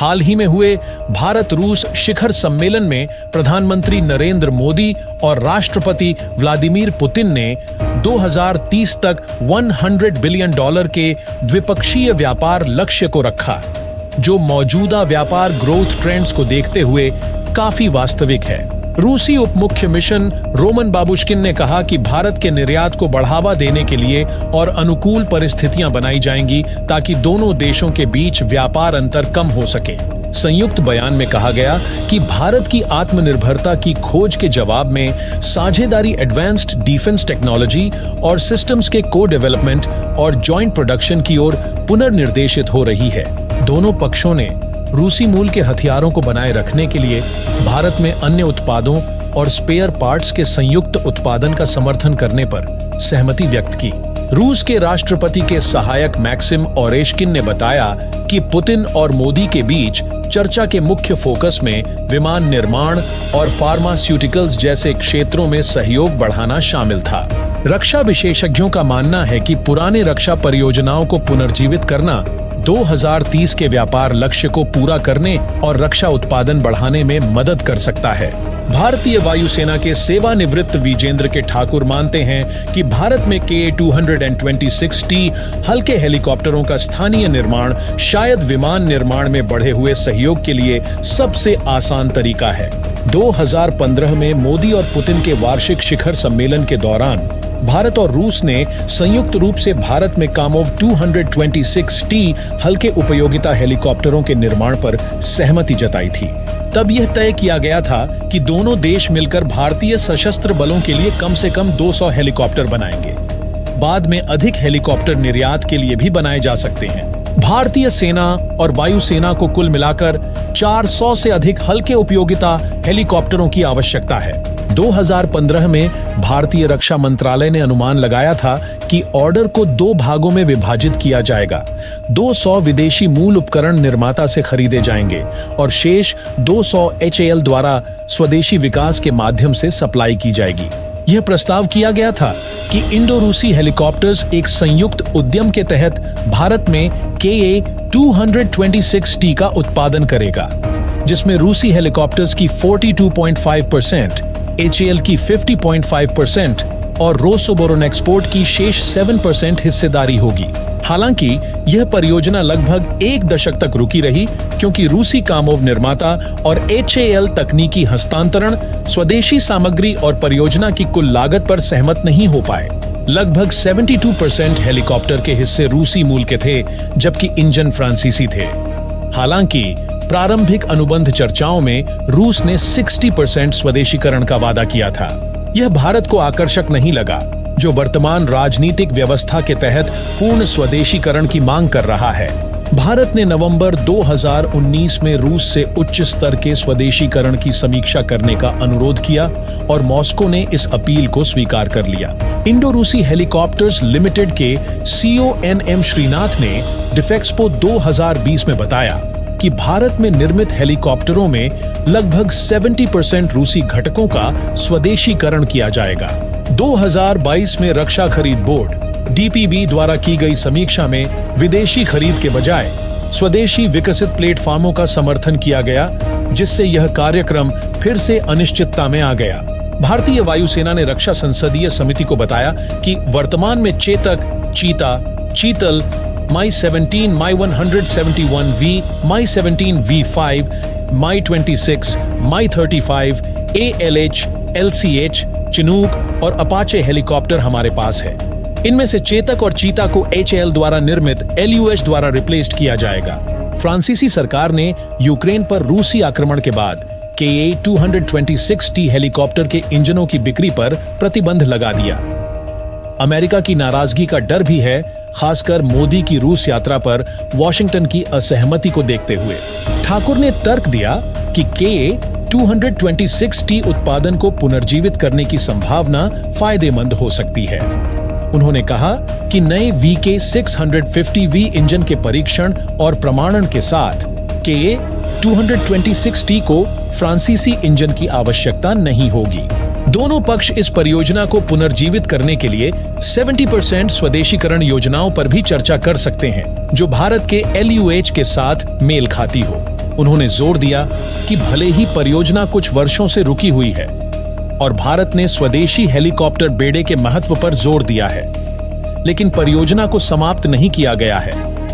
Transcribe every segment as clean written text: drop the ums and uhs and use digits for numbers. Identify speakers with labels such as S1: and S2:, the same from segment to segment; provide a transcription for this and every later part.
S1: हाल ही में हुए भारत रूस शिखर सम्मेलन में प्रधानमंत्री नरेंद्र मोदी और राष्ट्रपति व्लादिमीर पुतिन ने 2030 तक $100 बिलियन के द्विपक्षीय व्यापार लक्ष्य को रखा, जो मौजूदा व्यापार ग्रोथ ट्रेंड्स को देखते हुए काफी वास्तविक है। रूसी उप मुख्य मिशन रोमन बाबुश्किन ने कहा कि भारत के निर्यात को बढ़ावा देने के लिए और अनुकूल परिस्थितियां बनाई जाएंगी ताकि दोनों देशों के बीच व्यापार अंतर कम हो सके। संयुक्त बयान में कहा गया कि भारत की आत्मनिर्भरता की खोज के जवाब में साझेदारी एडवांस्ड डिफेंस टेक्नोलॉजी और सिस्टम्स के को डेवलपमेंट और जॉइंट प्रोडक्शन की ओर पुनर्निर्देशित हो रही है। दोनों पक्षों ने रूसी मूल के हथियारों को बनाए रखने के लिए भारत में अन्य उत्पादों और स्पेयर पार्ट्स के संयुक्त उत्पादन का समर्थन करने पर सहमति व्यक्त की। रूस के राष्ट्रपति के सहायक मैक्सिम ओरेश्किन ने बताया कि पुतिन और मोदी के बीच चर्चा के मुख्य फोकस में विमान निर्माण और फार्मास्यूटिकल्स जैसे क्षेत्रों में सहयोग बढ़ाना शामिल था। रक्षा विशेषज्ञों का मानना है कि पुराने रक्षा परियोजनाओं को पुनर्जीवित करना 2030 के व्यापार लक्ष्य को पूरा करने और रक्षा उत्पादन बढ़ाने में मदद कर सकता है। भारतीय वायुसेना के सेवानिवृत्त विजेंद्र के ठाकुर मानते हैं कि भारत में KA-226T हल्के हेलीकॉप्टरों का स्थानीय निर्माण शायद विमान निर्माण में बढ़े हुए सहयोग के लिए सबसे आसान तरीका है। 2015 में मोदी और पुतिन के वार्षिक शिखर सम्मेलन के दौरान भारत और रूस ने संयुक्त रूप से भारत में कामोव 226T हल्के उपयोगिता हेलीकॉप्टरों के निर्माण पर सहमति जताई थी। तब यह तय किया गया था कि दोनों देश मिलकर भारतीय सशस्त्र बलों के लिए कम से कम 200 हेलीकॉप्टर बनाएंगे। बाद में अधिक हेलीकॉप्टर निर्यात के लिए भी बनाए जा सकते हैं। भारतीय सेना और वायुसेना को कुल मिलाकर 400 से अधिक हल्के उपयोगिता हेलीकॉप्टरों की आवश्यकता है। 2015 में भारतीय रक्षा मंत्रालय ने अनुमान लगाया था कि ऑर्डर को 2 भागों में विभाजित किया जाएगा। 200 विदेशी मूल उपकरण निर्माता से खरीदे जाएंगे और शेष 200 HAL द्वारा स्वदेशी विकास के माध्यम से सप्लाई की जाएगी। यह प्रस्ताव किया गया था कि इंडो रूसी हेलीकॉप्टर्स एक संयुक्त उद्यम के तहत भारत में KA-226T का उत्पादन करेगा, जिसमें रूसी हेलीकॉप्टर्स की 42.5%, HAL की 50.5% और रोसोबोरोनेक्सपोर्ट की शेष 7% हिस्सेदारी होगी। हालांकि यह परियोजना लगभग 1 दशक तक रुकी रही क्योंकि रूसी कामोव निर्माता और HAL तकनीकी हस्तांतरण, स्वदेशी सामग्री और परियोजना की कुल लागत पर सहमत नहीं हो पाए। लगभग 72% हेलीकॉप्टर के हिस्से रूसी मूल के थे, जबकि इंजन फ्रांसीसी थे। हालांकि प्रारंभिक अनुबंध चर्चाओं में रूस ने 60% स्वदेशीकरण का वादा किया था। यह भारत को आकर्षक नहीं लगा, जो वर्तमान राजनीतिक व्यवस्था के तहत पूर्ण स्वदेशीकरण की मांग कर रहा है। भारत ने नवंबर 2019 में रूस से उच्च स्तर के स्वदेशीकरण की समीक्षा करने का अनुरोध किया और मॉस्को ने इस अपील को स्वीकार कर लिया। इंडो रूसी हेलीकॉप्टर्स लिमिटेड के CEO NM श्रीनाथ ने डिफेक्सपो 2020 में बताया कि भारत में निर्मित हेलीकॉप्टरों में लगभग 70% रूसी घटकों का स्वदेशीकरण किया जाएगा। 2022 में रक्षा खरीद बोर्ड DPB द्वारा की गई समीक्षा में विदेशी खरीद के बजाय स्वदेशी विकसित प्लेटफॉर्मों का समर्थन किया गया, जिससे यह कार्यक्रम फिर से अनिश्चितता में आ गया। भारतीय वायुसेना ने रक्षा संसदीय समिति को बताया कि वर्तमान में चेतक, चीता, चीतल, Mi-17, Mi-171V, Mi-17V5, Mi-26, Mi-35, ALH, LCH, Chinook और अपाचे हेलीकॉप्टर हमारे पास है। इनमें से चेतक और चीता को HAL द्वारा निर्मित LUH द्वारा रिप्लेस्ड किया जाएगा। फ्रांसीसी सरकार ने यूक्रेन पर रूसी आक्रमण के बाद KA-226T हेलीकॉप्टर के इंजनों की बिक्री पर प्रतिबंध लगा दिया। अमेरिका की नाराजगी का डर भी है, खासकर मोदी की रूस यात्रा पर वॉशिंगटन की असहमति को देखते हुए। ठाकुर ने तर्क दिया कि KA-226T उत्पादन को पुनर्जीवित करने की संभावना फायदेमंद हो सकती है। उन्होंने कहा कि नए VK-650V इंजन के परीक्षण और प्रमाणन के साथ KA-226T को फ्रांसीसी इंजन की आवश्यकता नहीं होगी। दोनों पक्ष इस परियोजना को पुनर्जीवित करने के लिए 70% स्वदेशीकरण योजनाओं पर भी चर्चा कर सकते हैं, जो भारत के LUH के साथ मेल खाती हो। उन्होंने जोर दिया कि भले ही परियोजना कुछ वर्षों से रुकी हुई है और भारत ने स्वदेशी हेलीकॉप्टर बेड़े के महत्व पर जोर दिया है, लेकिन परियोजना को समाप्त नहीं किया गया है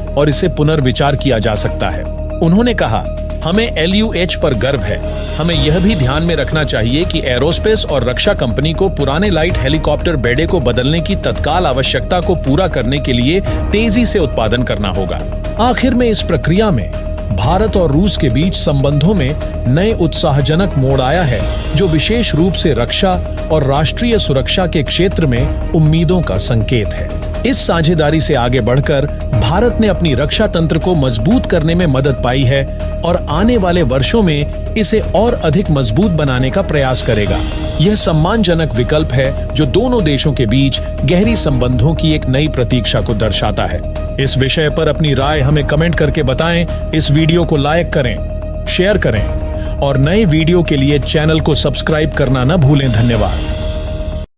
S1: और इसे पुनर्विचार किया जा सकता है। उन्होंने कहा, हमें LUH पर गर्व है। हमें यह भी ध्यान में रखना चाहिए कि एरोस्पेस और रक्षा कंपनी को पुराने लाइट हेलीकॉप्टर बेड़े को बदलने की तत्काल आवश्यकता को पूरा करने के लिए तेजी से उत्पादन करना होगा। आखिर में इस प्रक्रिया में भारत और रूस के बीच संबंधों में नए उत्साहजनक मोड़ आया है, जो विशेष रूप से रक्षा और राष्ट्रीय सुरक्षा के क्षेत्र में उम्मीदों का संकेत है। इस साझेदारी से आगे बढ़कर भारत ने अपनी रक्षा तंत्र को मजबूत करने में मदद पाई है और आने वाले वर्षों में इसे और अधिक मजबूत बनाने का प्रयास करेगा। यह सम्मानजनक विकल्प है जो दोनों देशों के बीच गहरी संबंधों की एक नई प्रतीक्षा को दर्शाता है। इस विषय पर अपनी राय हमें कमेंट करके बताएं। इस वीडियो को लाइक करें, शेयर करें और नए वीडियो के लिए चैनल को सब्सक्राइब करना न भूलें। धन्यवाद।